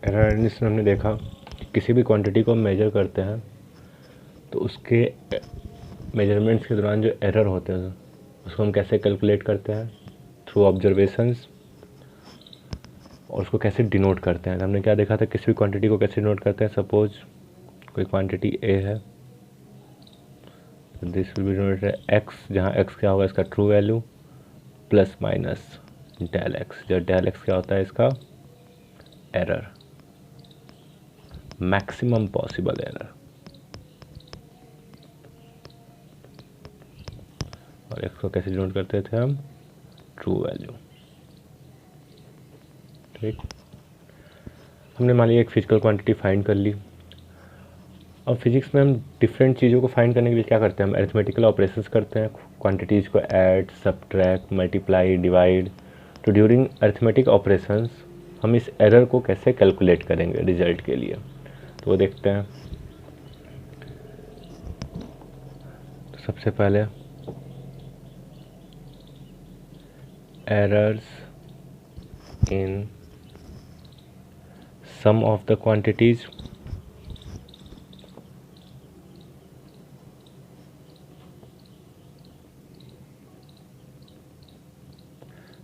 Error analysis में हमने देखा कि किसी भी क्वांटिटी को हम मेजर करते हैं तो उसके मेजरमेंट्स के दौरान जो एरर होते हैं उसको हम कैसे कैलकुलेट करते हैं, थ्रू ऑब्जर्वेशंस, और उसको कैसे डिनोट करते हैं। हमने क्या देखा था, किसी भी क्वांटिटी को कैसे डिनोट करते हैं। सपोज कोई क्वांटिटी ए है, this will be denoted X, जहाँ एक्स क्या होगा इसका true value, plus minus del X, जो डेल एक्स क्या होता है इसका एरर, मैक्सिमम पॉसिबल एरर, और एक्स को कैसे डिनोट करते थे हम, ट्रू वैल्यू। ठीक, हमने मान लिया एक फिजिकल क्वांटिटी फाइंड कर ली। अब फिजिक्स में हम डिफरेंट चीज़ों को फाइंड करने के लिए क्या करते हैं, हम अरिथमेटिकल ऑपरेशंस करते हैं, क्वांटिटीज़ को ऐड, सब्ट्रैक्ट, मल्टीप्लाई, डिवाइड। तो ड्यूरिंग अरिथमेटिक ऑपरेशंस हम इस एरर को कैसे कैलकुलेट करेंगे रिजल्ट के लिए, तो वो देखते हैं। तो सबसे पहले errors in sum of the quantities,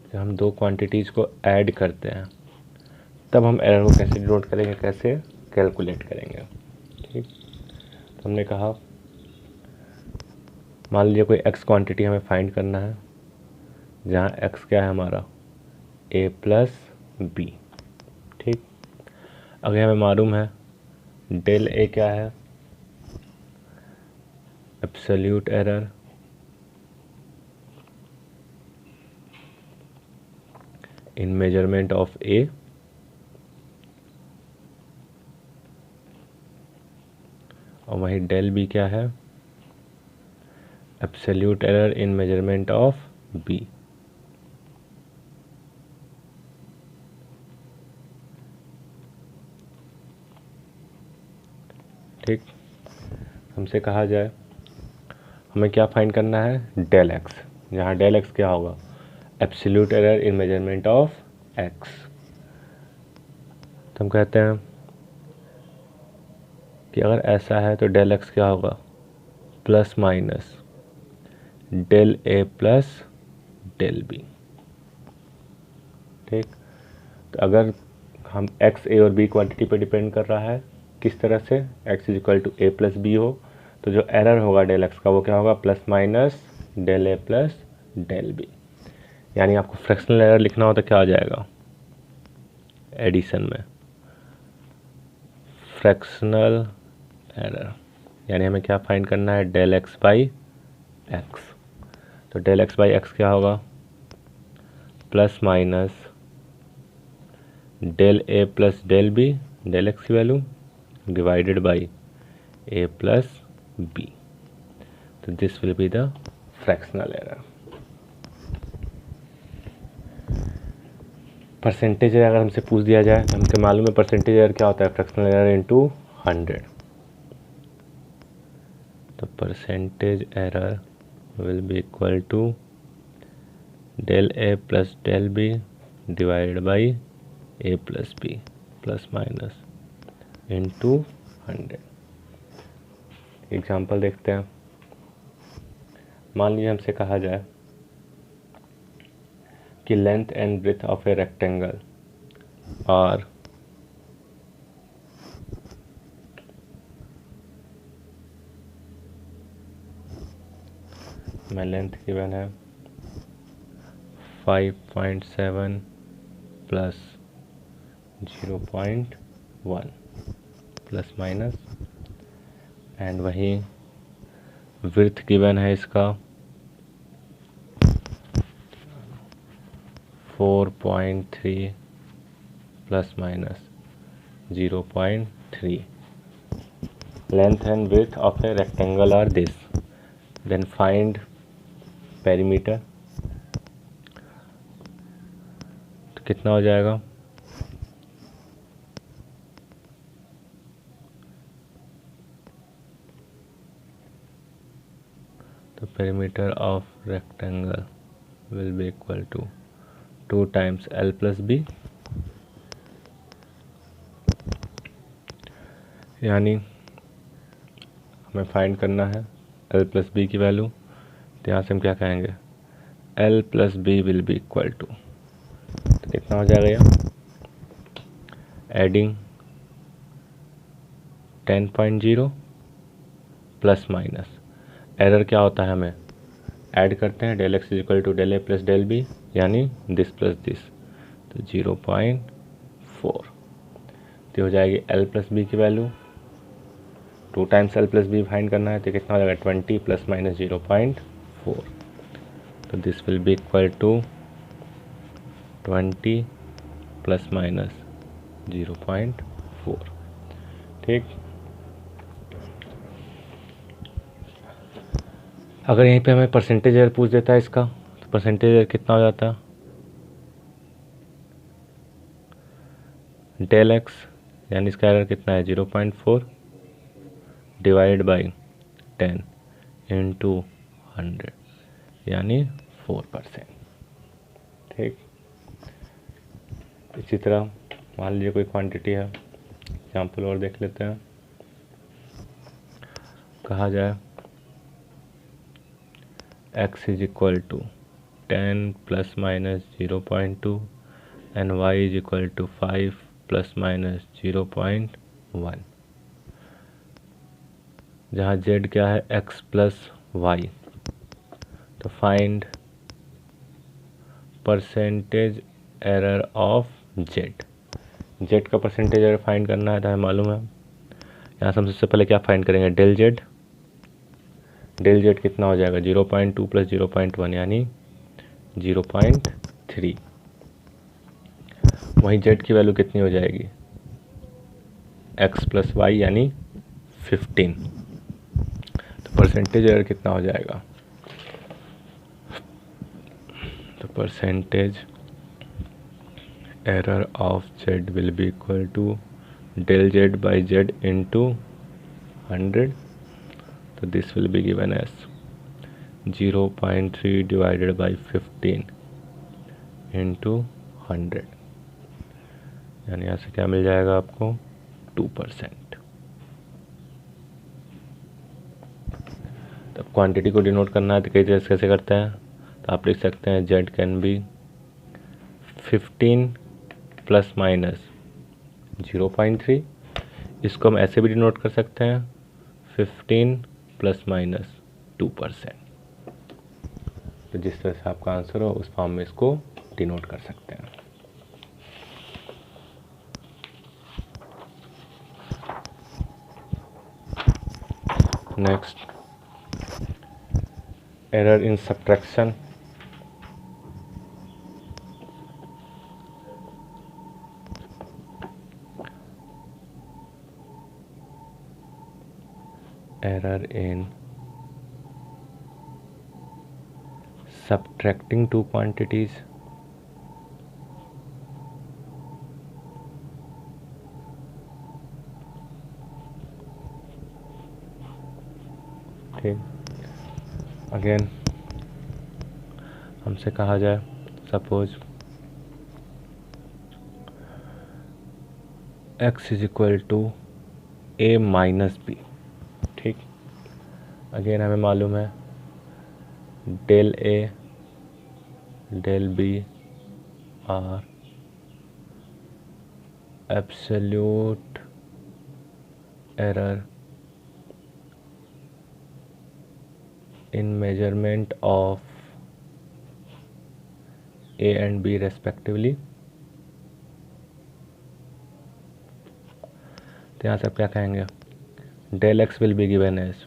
जब हम दो क्वांटिटीज़ को ऐड करते हैं तब हम एरर को कैसे डिनोट करेंगे, कैसे कैलकुलेट करेंगे। ठीक, तो हमने कहा मान लीजिए कोई एक्स क्वांटिटी हमें फाइंड करना है, जहाँ एक्स क्या है हमारा ए प्लस बी। ठीक, अगर हमें मालूम है डेल ए क्या है, absolute error in measurement of A, और वही डेल बी क्या है, absolute error in measurement of B. ठीक, हमसे कहा जाए हमें क्या फाइंड करना है, डेल एक्स, जहाँ डेल एक्स क्या होगा, absolute error in measurement of x. तो हम कहते हैं कि अगर ऐसा है तो डेल एक्स क्या होगा, plus minus del a plus del B. ठीक, तो अगर हम एक्स ए और बी क्वांटिटी पे डिपेंड कर रहा है, किस तरह से, x is equal to a plus b हो, तो जो एरर होगा डेल एक्स का वो क्या होगा, plus minus del a plus del b. यानी आपको फ्रैक्शनल एरर लिखना हो तो क्या आ जाएगा, एडिशन में फ्रैक्शनल एरर, यानी हमें क्या फाइंड करना है, डेल एक्स बाई एक्स। तो डेल एक्स बाई एक्स क्या होगा, plus minus del a plus del b, del x की value, divided by a plus b. तो this will be the fractional error. Percentage अगर हमसे पूछ दिया जाए, हमसे मालूम है परसेंटेज एरर क्या होता है, फ्रैक्शनल एरर इनटू 100। तो percentage error will be equal to del a plus del b divided by a plus b plus minus into 100। Example देखते हैं। मान लीजिए हमसे कहा जाए कि length and breadth of a rectangle are में लेंथ गिवन है 5.7 प्लस 0.1 प्लस माइनस, एंड वही विड्थ गिवन है इसका 4.3 plus minus 0.3. Length and width of a rectangle are this. Then find perimeter. तो कितना हो जाएगा, तो perimeter of rectangle will be equal to 2 times L plus B यानी हमें फाइंड करना है l प्लस बी की वैल्यू, तो यहाँ से हम क्या कहेंगे l plus b will be equal to, तो कितना हो जाएगा ये एडिंग 10.0 प्लस माइनस, एरर क्या होता है हमें ऐड करते हैं del x is equal to del a plus del b, यानी दिस प्लस दिस, तो 0.4, तो हो जाएगी l प्लस बी की value 2 times l plus b find करना है, तो कितना हो जाएगा 20 प्लस माइनस 0.4, तो this will be equal to 20 plus minus 0.4। ठीक, अगर यहीं पे हमें परसेंटेज एरर पूछ देता है इसका, तो परसेंटेज एरर कितना हो जाता है डेल एक्स, यानी इसका एरर कितना है 0.4 डिवाइड बाई 10 इंटू 100, यानी 4%। ठीक, इसी तरह मान लीजिए कोई क्वांटिटी है, एग्जाम्पल और देख लेते हैं। कहा जाए x is equal to 10 plus minus 0.2 and y is equal to 5 plus minus 0.1, जहाँ z क्या है x प्लस वाई, तो find percentage error of z का परसेंटेज एरर फाइंड करना है, तो हमें मालूम है यहाँ से हम सबसे पहले क्या फाइंड करेंगे डेल z कितना हो जाएगा 0.2 प्लस 0.1 यानी 0.3, वहीं z की वैल्यू कितनी हो जाएगी x प्लस वाई यानी 15, तो परसेंटेज एरर कितना हो जाएगा, तो percentage error of z will be equal to del z by z into 100, तो this will be given as 0.3 divided by 15 into 100, यानी यहाँ से क्या मिल जाएगा आपको 2%। तब क्वांटिटी को डिनोट करना है तो कई तरह से कैसे करते हैं, तो आप लिख सकते हैं z can be 15 plus minus 0.3, इसको हम ऐसे भी डिनोट कर सकते हैं 15 प्लस माइनस 2%, तो जिस तरह से आपका आंसर हो उस फॉर्म में इसको डिनोट कर सकते हैं। Next, error in subtraction. Error in subtracting two quantities, ठीक, अगेन हमसे कहा जाए suppose x is equal to a minus b, ठीक, अगेन हमें मालूम है del a del b are absolute error in measurement of a and b respectively. तो यहाँ से आप क्या कहेंगे del x will be given as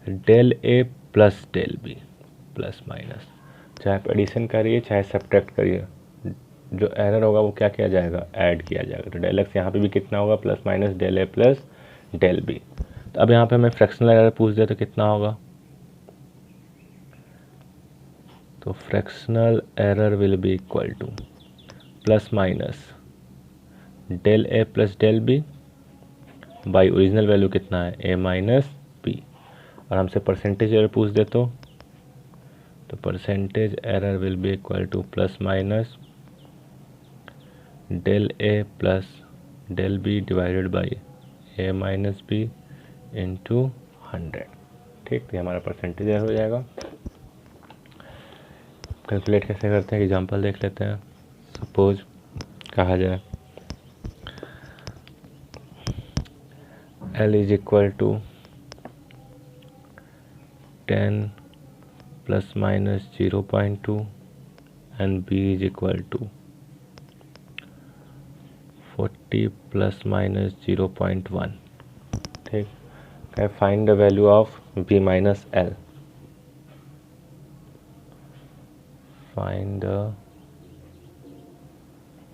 del a plus del b plus minus, चाहे आप एडिशन करिए चाहे सब्ट्रैक्ट करिए, जो एरर होगा वो क्या किया जाएगा ऐड किया जाएगा, तो डेल एक्स यहाँ पे भी कितना होगा plus minus del a plus del B. तो अब यहाँ पे हमें फ्रैक्शनल एरर पूछ दे तो कितना होगा, तो fractional error will be equal to plus minus del a plus del b by original value कितना है ए माइनस बी, और हमसे परसेंटेज एरर पूछ दे तो percentage error will be equal to plus minus del a plus del b divided by a minus b into 100। ठीक, तो ये हमारा परसेंटेज एरर हो जाएगा। कैलकुलेट कैसे करते हैं, एग्जांपल देख लेते हैं। सपोज कहा जाए L is equal to 10 plus minus 0.2 and B is equal to 40 plus minus 0.1। ठीक, find the value of B minus L। Find the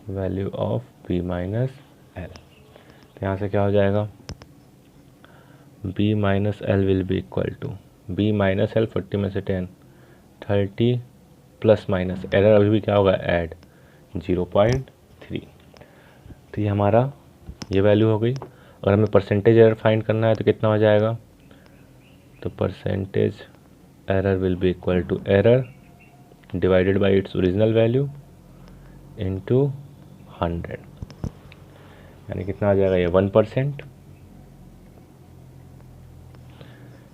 value of B minus L। तो यहाँ से क्या हो जाएगा, B minus L will be equal to B minus L 40 में से 10 30 plus minus error अभी भी क्या होगा, ऐड 0.3। तो ये हमारा ये वैल्यू हो गई। अगर हमें परसेंटेज एरर फाइंड करना है तो कितना हो जाएगा, तो percentage error will be equal to error divided by its original value into 100, यानी कितना आ जाएगा ये 1%।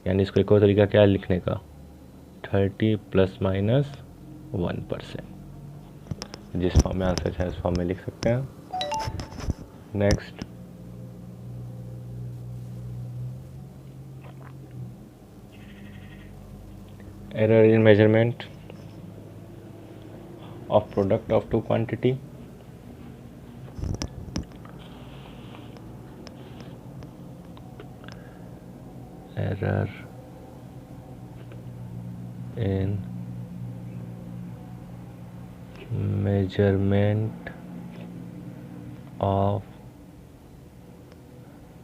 यानी इसको एक और तरीका क्या है लिखने का, 30 प्लस माइनस 1%। जिस फॉर्म में आंसर है उस फॉर्म में लिख सकते हैं। Next, error in measurement of product of two quantity। Error in measurement of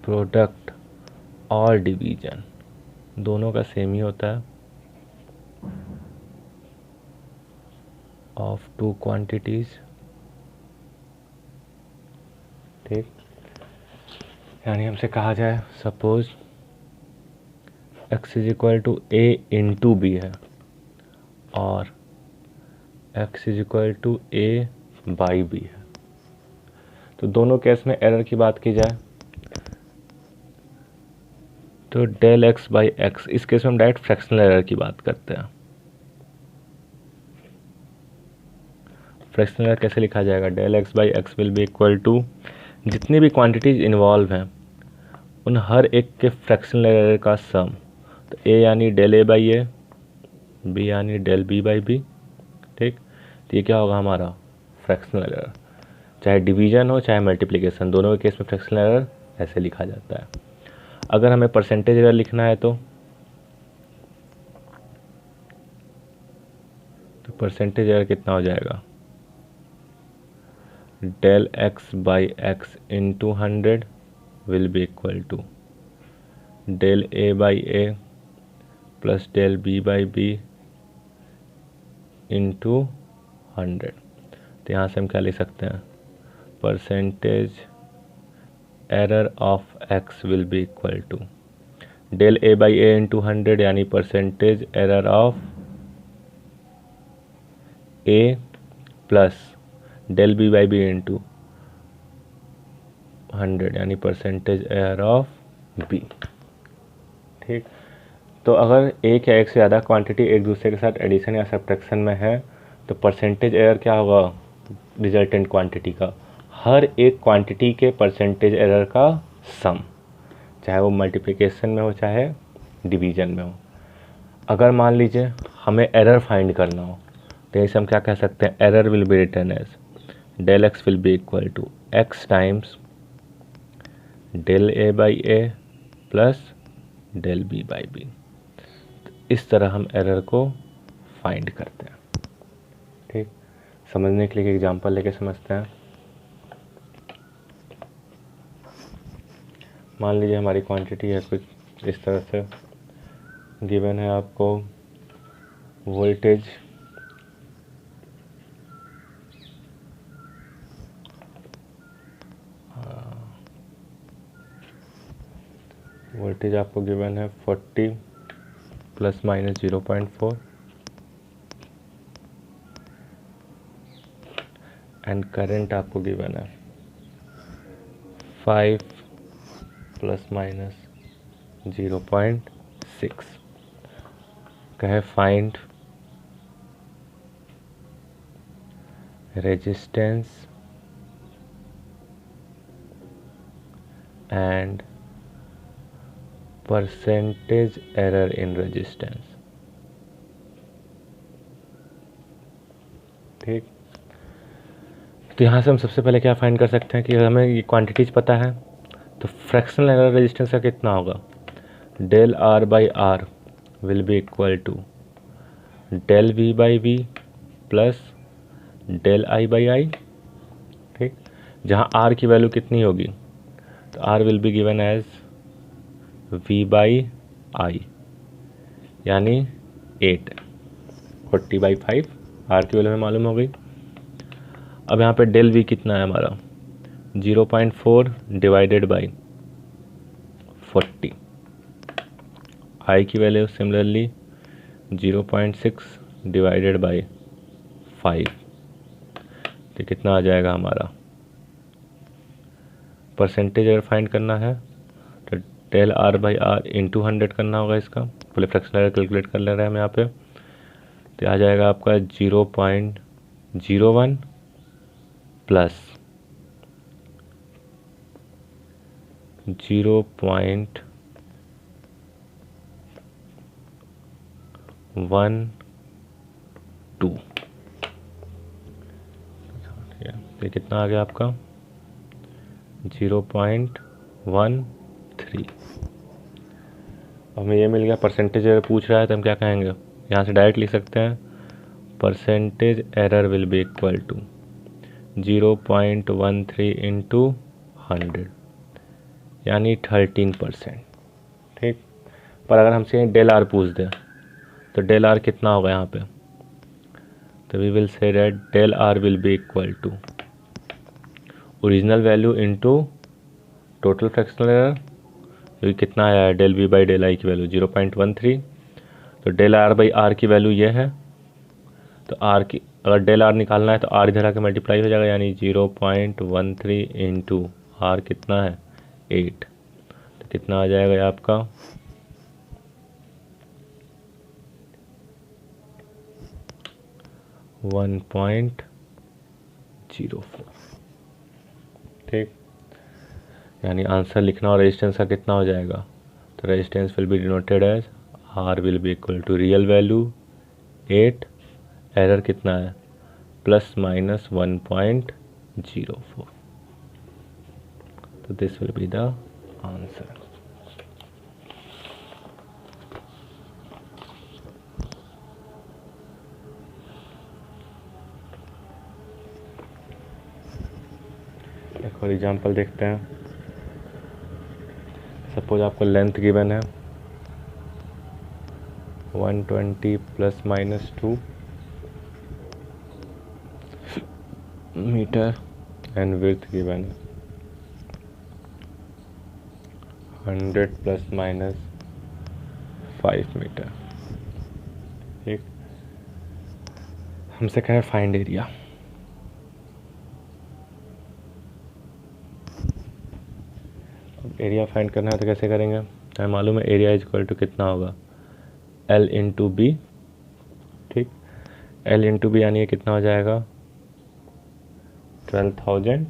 product और डिवीजन, दोनों का सेम ही होता है, ऑफ टू क्वांटिटीज। ठीक, यानी हमसे कहा जाए suppose x is equal to a into b है और x is equal to a by b है। तो दोनों केस में एरर की बात की जाए तो डेल x बाई एक्स, इस केस में हम डायरेक्ट फ्रैक्शनल एरर की बात करते हैं। फ्रैक्शनल एरर कैसे लिखा जाएगा, del x by x will be equal to जितनी भी क्वांटिटीज इन्वॉल्व हैं उन हर एक के फ्रैक्शनल एरर का सम। तो ए यानी del a by a, b यानी डेल बी बाई बी। ठीक, तो ये क्या होगा हमारा फ्रैक्शनल एरर, चाहे डिवीजन हो चाहे मल्टीप्लिकेशन, दोनों के केस में फ्रैक्शनल एरर ऐसे लिखा जाता है। अगर हमें परसेंटेज एरर लिखना है तो परसेंटेज एरर कितना हो जाएगा, del x by x into 100 will be equal to del a by a plus del b by b into 100। तो यहाँ से हम क्या लिख सकते हैं, percentage error of x will be equal to del a by a into 100, यानी percentage error of a plus del b by b into 100, यानी परसेंटेज एरर ऑफ बी। ठीक, तो अगर एक या एक से ज़्यादा क्वांटिटी एक दूसरे के साथ एडिशन या सब्ट्रैक्शन में है तो परसेंटेज एरर क्या होगा, रिजल्टेंट क्वांटिटी का हर एक क्वांटिटी के परसेंटेज एरर का सम, चाहे वो मल्टीप्लिकेशन में हो चाहे डिवीजन में हो। अगर मान लीजिए हमें एरर फाइंड करना हो तो इसे हम क्या कह सकते हैं, error will be written as del x will be equal to x times del a by a plus del b by b. इस तरह हम एरर को फाइंड करते हैं। ठीक, समझने के लिए एग्जांपल लेके समझते हैं। मान लीजिए हमारी क्वांटिटी है कुछ इस तरह से, गिवन है आपको वोल्टेज आपको गिवन है 40 प्लस माइनस 0.4 एंड करंट आपको गिवन है 5 प्लस माइनस 0.6 कहे find resistance and percentage error in resistance. ठीक, तो यहाँ से हम सबसे पहले क्या फाइंड कर सकते हैं कि हमें ये क्वांटिटीज पता है, तो फ्रैक्शनल एरर रेजिस्टेंस का कितना होगा, del r by r will be equal to del v by v plus del i by i. ठीक, जहाँ आर की वैल्यू कितनी होगी, तो r will be given as v by i, यानी 8, 40/5 आर की वैल्यू हमें मालूम हो गई। अब यहाँ पे डेल वी कितना है हमारा, 0.4 डिवाइडेड बाई 40, आई की वैल्यू सिमिलरली 0.6 डिवाइडेड बाई 5, तो कितना आ जाएगा हमारा, परसेंटेज अगर फाइंड करना है तो del r by r into 100 करना होगा, इसका पहले फ्रैक्शनल एरर कैलकुलेट कर ले रहे हैं हम यहाँ पे, तो आ जाएगा आपका 0.01 प्लस 0.12, ये कितना आ गया आपका 0.13। हमें ये मिल गया। परसेंटेज एरर पूछ रहा है तो हम क्या कहेंगे, यहाँ से डायरेक्ट लिख सकते हैं, percentage error will be equal to 0.13 into 100, यानी 13%। ठीक, पर अगर हमसे डेल आर पूछ दे तो डेल आर कितना होगा यहाँ पे, तो we will say that del r will be equal to original value into total fractional error, जो कितना आया है del v by del i की वैल्यू 0.13, तो डेल आर बाई आर की वैल्यू ये है, तो आर की अगर डेल आर निकालना है तो आर इधर आके मल्टीप्लाई हो जाएगा, यानी 0.13 इंटू आर कितना है 8, तो कितना आ जाएगा ये आपका 1.04। ठीक, यानी आंसर लिखना और रेजिस्टेंस का कितना हो जाएगा, तो resistance will be denoted as r will be equal to real value 8, error कितना है प्लस माइनस 1.04, तो this will be the answer. एक और एग्जांपल देखते हैं। सपोज आपको लेंथ गिवन है 120 plus minus 2 metre and width given है 100 प्लस माइनस 5 मीटर। ठीक, हमसे कहे फाइंड एरिया। एरिया फाइंड करना है तो कैसे करेंगे, हमें मालूम है एरिया इज इक्वल टू कितना होगा L इंटू बी। ठीक, L इंटू बी यानी ये कितना हो जाएगा 12,000।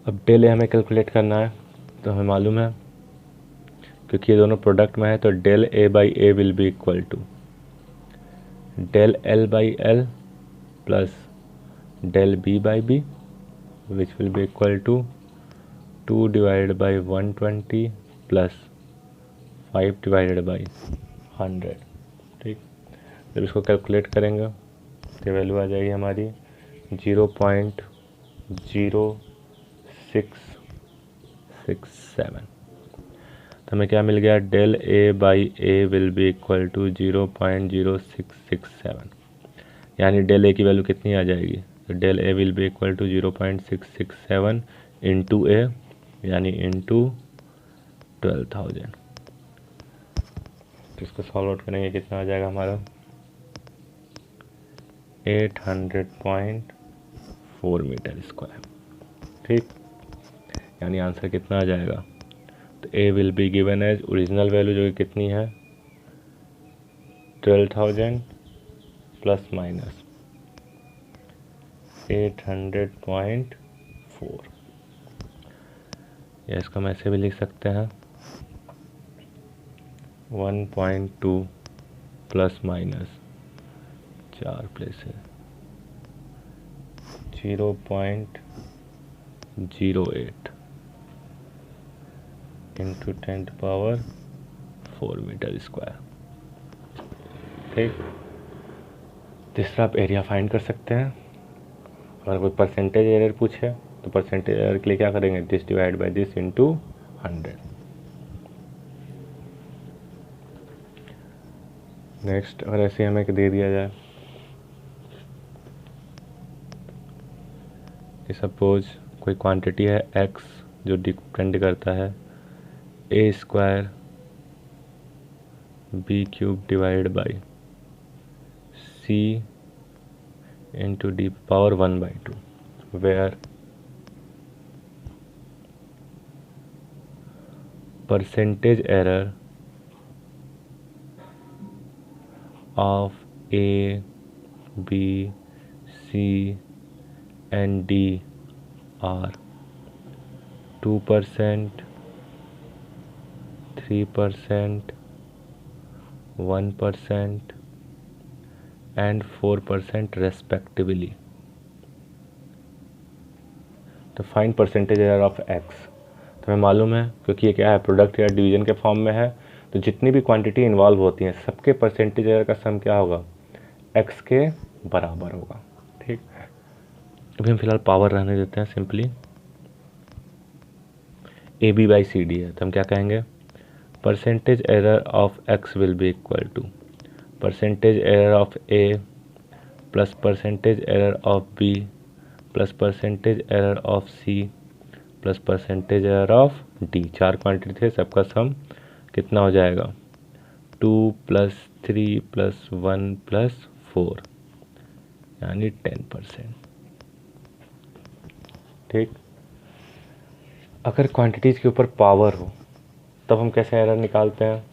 अब डेल ए हमें कैलकुलेट करना है, तो हमें मालूम है क्योंकि ये दोनों प्रोडक्ट में है, तो del a by a will be equal to del l by l plus del b by b, which will be equal to 2 divided by 120 plus 5 divided by 100। ठीक, जब इसको कैलकुलेट करेंगे तो वैल्यू आ जाएगी हमारी 0.0667। तो हमें क्या मिल गया, del a by a will be equal to 0.0667, यानी डेल ए की वैल्यू कितनी आ जाएगी, तो del a will be equal to 0.667 into a, यानी इंटू 12,000। तो इसको सॉल्व आउट करेंगे, कितना आ जाएगा हमारा 800.4 4 मीटर स्क्वायर। ठीक, यानी आंसर कितना आ जाएगा? तो a will be given as original value जो कि कितनी है 12,000 प्लस माइनस 800.4, या इसको हम ऐसे भी लिख सकते हैं 1.2 plus minus 4 places 0.08 into 10⁴ metre square. ठीक, तीसरा आप एरिया फाइंड कर सकते हैं। अगर कोई परसेंटेज एरर पूछे तो परसेंटेज एरर के लिए क्या करेंगे, this divide by this into 100। Next, अगर ऐसे हमें दे दिया जाए कि सपोज कोई क्वांटिटी है x जो डिपेंड करता है a² b³ divide by c into d⁻1/2 where percentage error of a, b, c and d are 2%, 3%, 1% and 4% respectively. तो find percentage error of x. तो हमें मालूम है क्योंकि ये क्या है, प्रोडक्ट या डिवीजन के फॉर्म में है, तो जितनी भी क्वांटिटी इन्वॉल्व होती हैं सबके परसेंटेज एरर का सम क्या होगा, एक्स के बराबर होगा। ठीक, अभी हम फिलहाल पावर रहने देते हैं, simply a b by c d है, तो हम क्या कहेंगे, percentage error of x will be equal to percentage error of a plus percentage error of b plus percentage error of c plus percentage error of d. 4 quantity थे, सबका सम कितना हो जाएगा 2 + 3 + 1 + 4 यानी 10%। ठीक, अगर क्वांटिटीज़ के ऊपर पावर हो तब हम कैसे एरर निकालते हैं,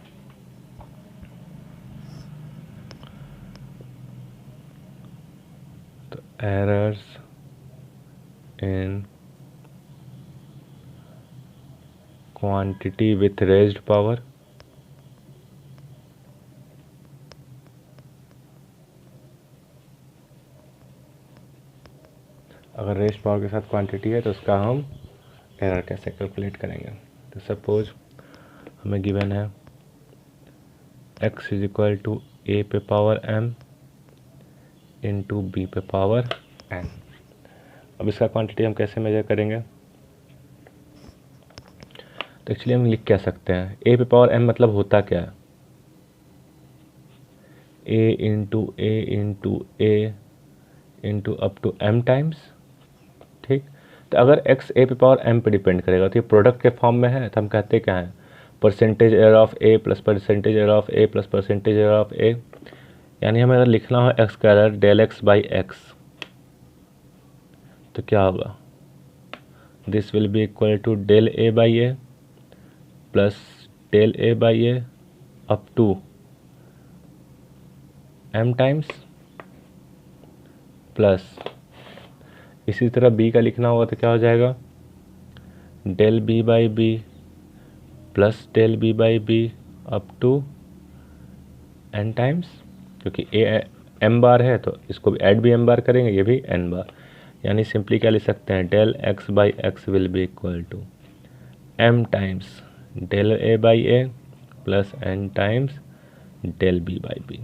तो errors in quantity with raised power अगर रेज्ड पावर के साथ क्वांटिटी है तो उसका हम एरर कैसे कैलकुलेट करेंगे। तो सपोज हमें गिवन है x = a पे पावर m इंटू b पे पावर n। अब इसका क्वांटिटी हम कैसे मेजर करेंगे, तो एक्चुअली हम लिख क्या सकते हैं, a पे पावर m मतलब होता क्या है, a into a into up to m times. ठीक, तो अगर x a पे पावर m पे डिपेंड करेगा तो ये प्रोडक्ट के फॉर्म में है, तो हम कहते क्या है, percentage error of a plus percentage error of a plus percentage error of a। यानी हमें अगर लिखना हो x का error del x by x तो क्या होगा, this will be equal to del a by a plus del a by a up to m times plus इसी तरह b का लिखना होगा तो क्या हो जाएगा del b by b plus del b by b up to n times, क्योंकि a m बार है तो इसको भी ऐड भी m बार करेंगे, ये भी n बार। यानी सिंपली क्या लिख सकते हैं, del x by x will be equal to m times del a by a plus n times del b by b.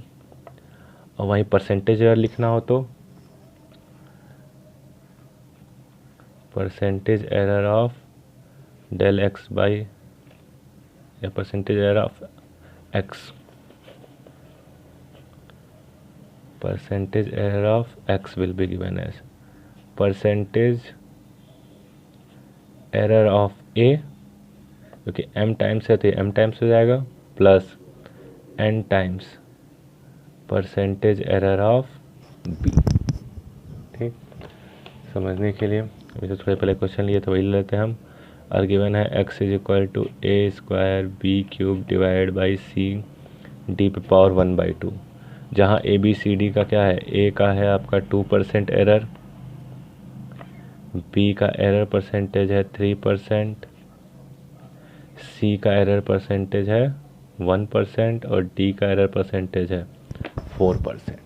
और वहीं परसेंटेज एरर लिखना हो तो percentage error of del x by या percentage error of x, percentage error of x will be given as percentage error of a, क्योंकि m times है तो m times हो जाएगा, plus n times percentage error of b। ठीक, समझने के लिए अभी तो थोड़े पहले क्वेश्चन लिए तो वही ले लेते हैं हम। और गिवन है x is equal to a square b cube divide by c d पे पावर 1/2, जहाँ ए बी सी डी का क्या है, ए का है आपका 2% एरर, बी का एरर परसेंटेज है 3%, सी का एरर परसेंटेज है 1% और डी का एरर परसेंटेज है 4%।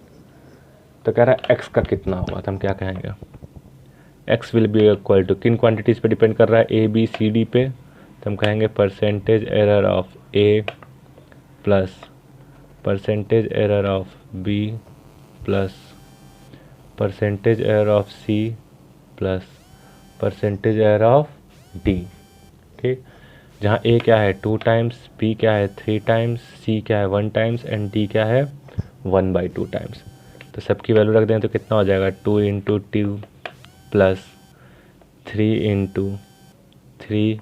तो कह रहा है एक्स का कितना होगा, तो हम क्या कहेंगे, x will be equal to किन क्वांटिटीज़ पे डिपेंड कर रहा है, ए बी सी डी पे, तो हम कहेंगे percentage error of a plus percentage error of b plus percentage error of c plus percentage error of d. ठीक, जहाँ ए क्या है 2 टाइम्स, बी क्या है 3 टाइम्स, सी क्या है 1 टाइम्स एंड डी क्या है 1/2 टाइम्स। तो सबकी वैल्यू रख दें तो कितना हो जाएगा, 2 into 2 plus 3 into 3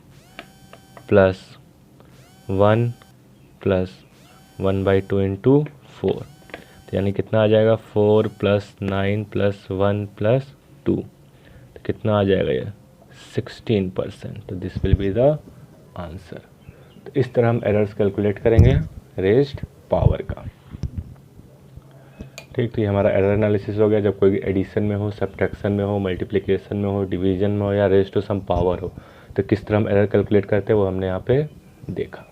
plus 1 plus 1/2 into 4, तो यानी कितना आ जाएगा 4 प्लस 9 प्लस 1 प्लस 2, तो कितना आ जाएगा ये 16%। तो this will be the answer. तो इस तरह हम एरर्स कैलकुलेट करेंगे रेज्ड पावर का। ठीक, तो ये हमारा एरर एनालिसिस हो गया। जब कोई एडिशन में हो, सब्ट्रैक्शन में हो, मल्टीप्लिकेशन में हो, डिवीजन में हो या रेज टू सम पावर हो, तो किस तरह हम एरर कैलकुलेट करते हैं वो हमने यहाँ पे देखा।